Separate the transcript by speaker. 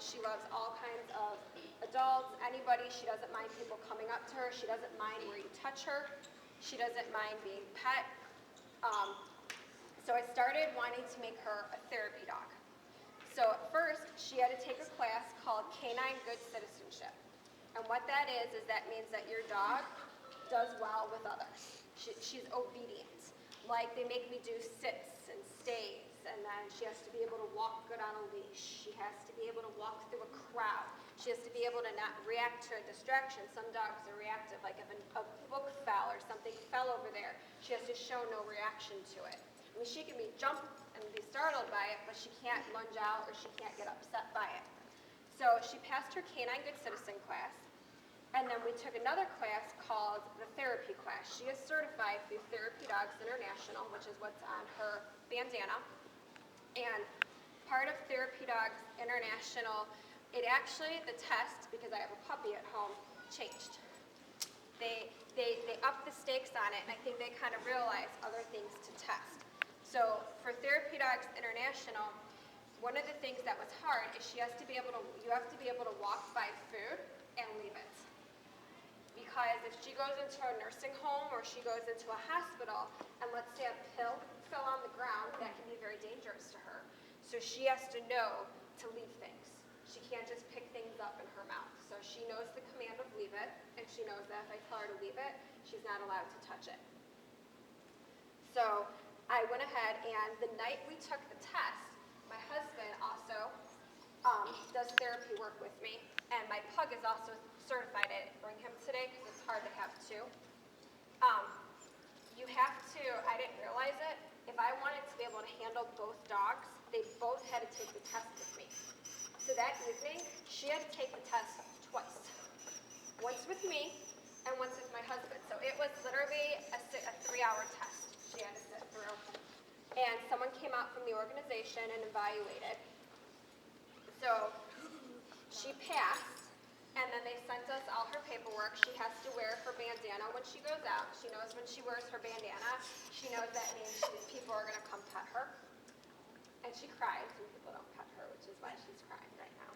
Speaker 1: She loves all kinds of adults, anybody. She doesn't mind people coming up to her. She doesn't mind where you touch her. She doesn't mind being pet. So I started wanting to make her a therapy dog. So at first, she had to take a class called Canine Good Citizenship. And what that is that means that your dog does well with others. She's obedient. Like, they make me do sits and stays, and then she has to be able to walk good on a leash. She has to be able to walk through a crowd. She has to be able to not react to a distraction. Some dogs are reactive, like if a book fell or something fell over there, she has to show no reaction to it. I mean, she can jump and be startled by it, but she can't lunge out or she can't get upset by it. So she passed her Canine Good Citizen class, and then we took another class called the therapy class. She is certified through Therapy Dogs International, which is what's on her bandana. And part of Therapy Dogs International, it actually, the test, because I have a puppy at home, changed. They upped the stakes on it, and I think they kind of realized other things to test. So for Therapy Dogs International, one of the things that was hard is you have to be able to walk by food and leave it. Because if she goes into a nursing home or she goes into a hospital, and let's say a pill fell on the ground, that can be very dangerous to her. So she has to know to leave things. She can't just pick things up in her mouth. So she knows the command of leave it, and she knows that if I tell her to leave it, she's not allowed to touch it. So I went ahead, and the night we took the test, my husband also does therapy work with me, and my pug is also certified. I didn't bring him today because it's hard to have two. You have to, I didn't realize it, if I wanted to be able to handle both dogs, they both had to take the test with me. So that evening, she had to take the test twice. Once with me, and once with my husband. So it was literally a 3-hour test she had to sit through. And someone came out from the organization and evaluated. So she passed, and then they sent us all her paperwork. She has to wear her bandana when she goes out. She knows when she wears her bandana, she knows that means people are going to come pet her. And she cried when people don't pet her, which is why she's crying right now.